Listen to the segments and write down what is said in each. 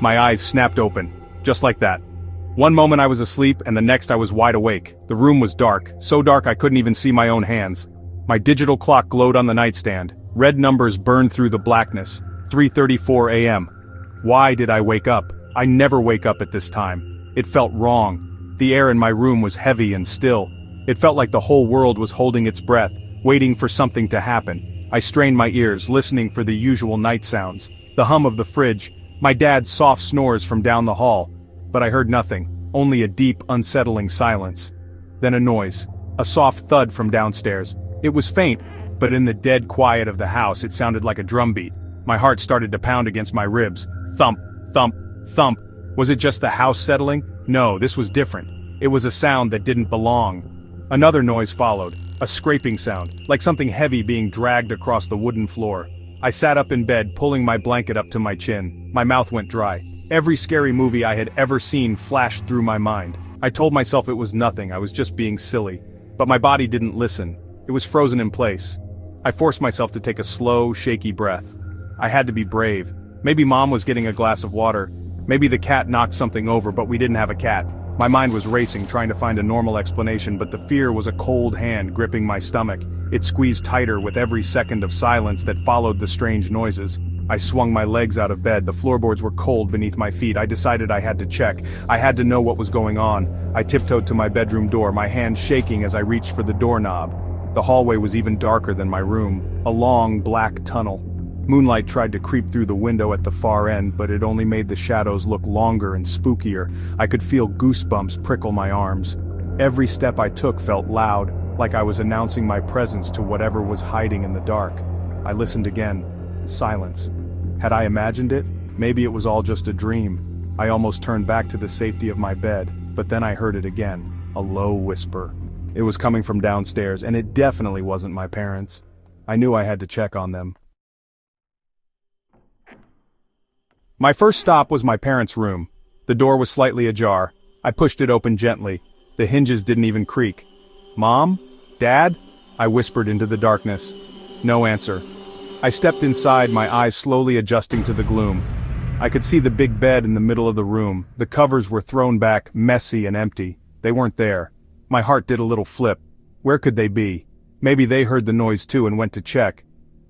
My eyes snapped open. Just like that. One moment I was asleep and the next I was wide awake. The room was dark, so dark I couldn't even see my own hands. My digital clock glowed on the nightstand. Red numbers burned through the blackness. 3:34 a.m. Why did I wake up? I never wake up at this time. It felt wrong. The air in my room was heavy and still. It felt like the whole world was holding its breath, waiting for something to happen. I strained my ears, listening for the usual night sounds. The hum of the fridge, my dad's soft snores from down the hall. But I heard nothing, only a deep, unsettling silence. Then a noise, a soft thud from downstairs. It was faint, but in the dead quiet of the house it sounded like a drumbeat. My heart started to pound against my ribs. Thump, thump, thump. Was it just the house settling? No, this was different. It was a sound that didn't belong. Another noise followed, a scraping sound, like something heavy being dragged across the wooden floor. I sat up in bed, pulling my blanket up to my chin. My mouth went dry. Every scary movie I had ever seen flashed through my mind. I told myself it was nothing, I was just being silly. But my body didn't listen. It was frozen in place. I forced myself to take a slow, shaky breath. I had to be brave. Maybe Mom was getting a glass of water. Maybe the cat knocked something over, but we didn't have a cat. My mind was racing, trying to find a normal explanation, but the fear was a cold hand gripping my stomach. It squeezed tighter with every second of silence that followed the strange noises. I swung my legs out of bed. The floorboards were cold beneath my feet. I decided I had to check. I had to know what was going on. I tiptoed to my bedroom door, my hand shaking as I reached for the doorknob. The hallway was even darker than my room, a long, black tunnel. Moonlight tried to creep through the window at the far end, but it only made the shadows look longer and spookier. I could feel goosebumps prickle my arms. Every step I took felt loud, like I was announcing my presence to whatever was hiding in the dark. I listened again. Silence. Had I imagined it? Maybe it was all just a dream. I almost turned back to the safety of my bed, but then I heard it again, a low whisper. It was coming from downstairs, and it definitely wasn't my parents. I knew I had to check on them. My first stop was my parents' room. The door was slightly ajar. I pushed it open gently. The hinges didn't even creak. "Mom? Dad?" I whispered into the darkness. No answer. I stepped inside, my eyes slowly adjusting to the gloom. I could see the big bed in the middle of the room. The covers were thrown back, messy and empty. They weren't there. My heart did a little flip. Where could they be? Maybe they heard the noise too and went to check.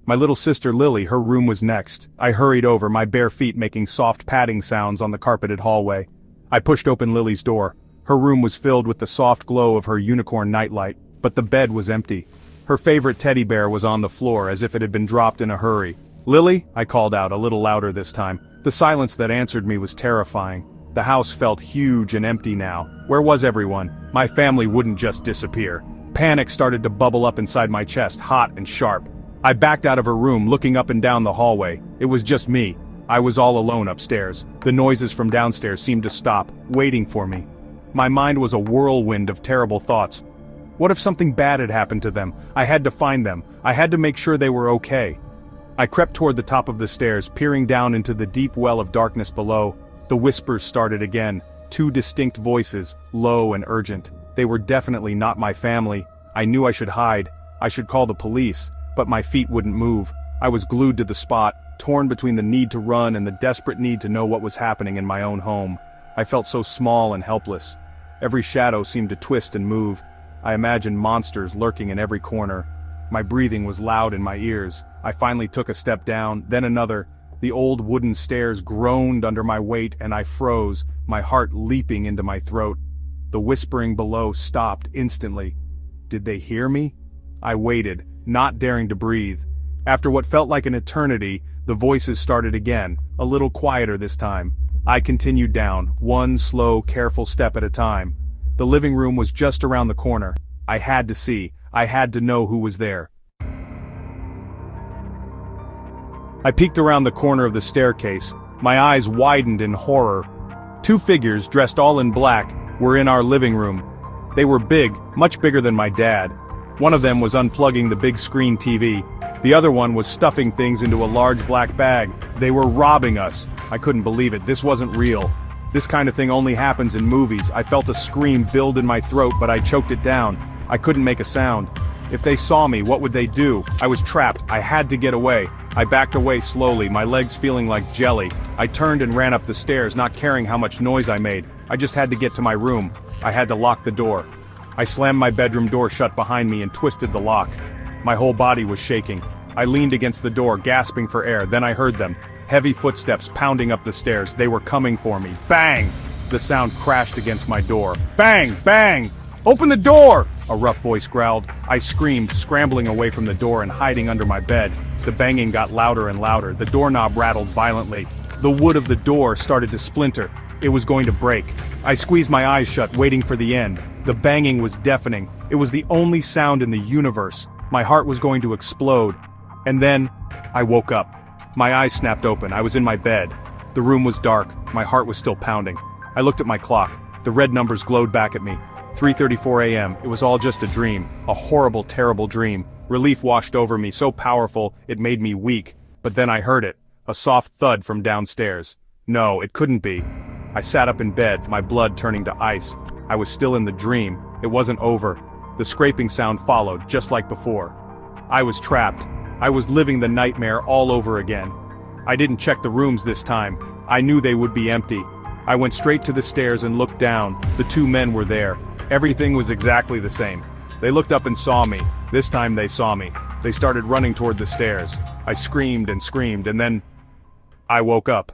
My little sister Lily, her room was next. I hurried over, my bare feet making soft padding sounds on the carpeted hallway. I pushed open Lily's door. Her room was filled with the soft glow of her unicorn nightlight, but the bed was empty. Her favorite teddy bear was on the floor as if it had been dropped in a hurry. "Lily?" I called out, a little louder this time. The silence that answered me was terrifying. The house felt huge and empty now. Where was everyone? My family wouldn't just disappear. Panic started to bubble up inside my chest, hot and sharp. I backed out of her room, looking up and down the hallway. It was just me. I was all alone upstairs. The noises from downstairs seemed to stop, waiting for me. My mind was a whirlwind of terrible thoughts. What if something bad had happened to them? I had to find them. I had to make sure they were okay. I crept toward the top of the stairs, peering down into the deep well of darkness below. The whispers started again. Two distinct voices, low and urgent. They were definitely not my family. I knew I should hide. I should call the police. But my feet wouldn't move. I was glued to the spot, torn between the need to run and the desperate need to know what was happening in my own home. I felt so small and helpless. Every shadow seemed to twist and move. I imagined monsters lurking in every corner. My breathing was loud in my ears. I finally took a step down, then another. The old wooden stairs groaned under my weight and I froze, my heart leaping into my throat. The whispering below stopped instantly. Did they hear me? I waited, not daring to breathe. After what felt like an eternity, the voices started again, a little quieter this time. I continued down, one slow, careful step at a time. The living room was just around the corner. I had to see. I had to know who was there. I peeked around the corner of the staircase. My eyes widened in horror. Two figures, dressed all in black, were in our living room. They were big, much bigger than my dad. One of them was unplugging the big screen TV. The other one was stuffing things into a large black bag. They were robbing us. I couldn't believe it. This wasn't real. This kind of thing only happens in movies. I felt a scream build in my throat, but I choked it down. I couldn't make a sound. If they saw me, what would they do? I was trapped. I had to get away. I backed away slowly, my legs feeling like jelly. I turned and ran up the stairs, not caring how much noise I made. I just had to get to my room. I had to lock the door. I slammed my bedroom door shut behind me and twisted the lock. My whole body was shaking. I leaned against the door, gasping for air. Then I heard them. Heavy footsteps pounding up the stairs. They were coming for me. Bang! The sound crashed against my door. Bang! Bang! Open the door! A rough voice growled. I screamed, scrambling away from the door and hiding under my bed. The banging got louder and louder. The doorknob rattled violently. The wood of the door started to splinter. It was going to break. I squeezed my eyes shut, waiting for the end. The banging was deafening. It was the only sound in the universe. My heart was going to explode. And then, I woke up. My eyes snapped open. I was in my bed. The room was dark. My heart was still pounding. I looked at my clock. The red numbers glowed back at me. 3:34 a.m. It was all just a dream. A horrible, terrible dream. Relief washed over me, so powerful, it made me weak. But then I heard it. A soft thud from downstairs. No, it couldn't be. I sat up in bed, my blood turning to ice. I was still in the dream. It wasn't over. The scraping sound followed, just like before. I was trapped. I was living the nightmare all over again. I didn't check the rooms this time. I knew they would be empty. I went straight to the stairs and looked down. The two men were there. Everything was exactly the same. They looked up and saw me. This time they saw me. They started running toward the stairs. I screamed, and then I woke up.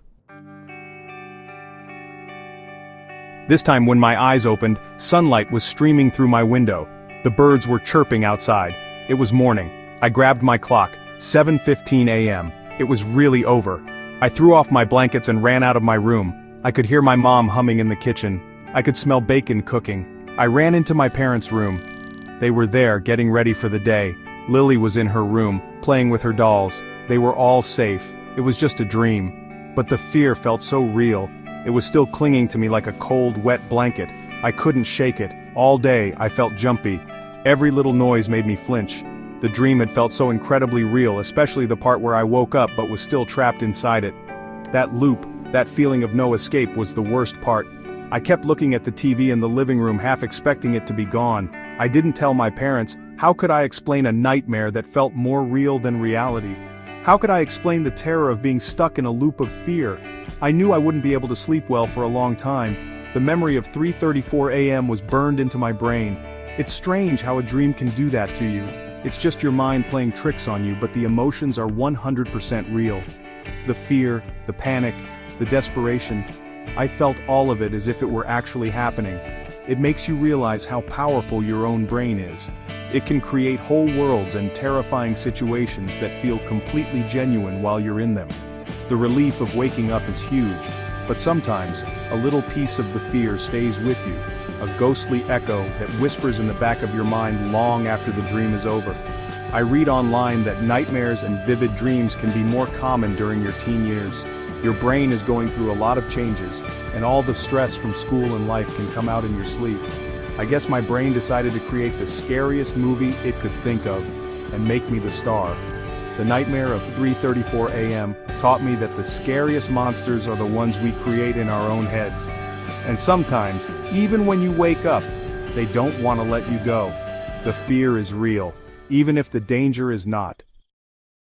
This time when my eyes opened, sunlight was streaming through my window. The birds were chirping outside. It was morning. I grabbed my clock. 7:15 a.m. It was really over. I threw off my blankets and ran out of my room. I could hear my mom humming in the kitchen. I could smell bacon cooking. I ran into my parents' room. They were there, getting ready for the day. Lily was in her room, playing with her dolls. They were all safe. It was just a dream. But the fear felt so real. It was still clinging to me like a cold, wet blanket. I couldn't shake it. All day, I felt jumpy. Every little noise made me flinch. The dream had felt so incredibly real, especially the part where I woke up but was still trapped inside it. That loop, that feeling of no escape was the worst part. I kept looking at the TV in the living room, half expecting it to be gone. I didn't tell my parents. How could I explain a nightmare that felt more real than reality? How could I explain the terror of being stuck in a loop of fear? I knew I wouldn't be able to sleep well for a long time. The memory of 3:34 a.m. was burned into my brain. It's strange how a dream can do that to you. It's just your mind playing tricks on you, but the emotions are 100% real. The fear, the panic, the desperation. I felt all of it as if it were actually happening. It makes you realize how powerful your own brain is. It can create whole worlds and terrifying situations that feel completely genuine while you're in them. The relief of waking up is huge, but sometimes, a little piece of the fear stays with you, a ghostly echo that whispers in the back of your mind long after the dream is over. I read online that nightmares and vivid dreams can be more common during your teen years. Your brain is going through a lot of changes, and all the stress from school and life can come out in your sleep. I guess my brain decided to create the scariest movie it could think of, and make me the star. The nightmare of 3:34 a.m. taught me that the scariest monsters are the ones we create in our own heads. And sometimes, even when you wake up, they don't want to let you go. The fear is real, even if the danger is not.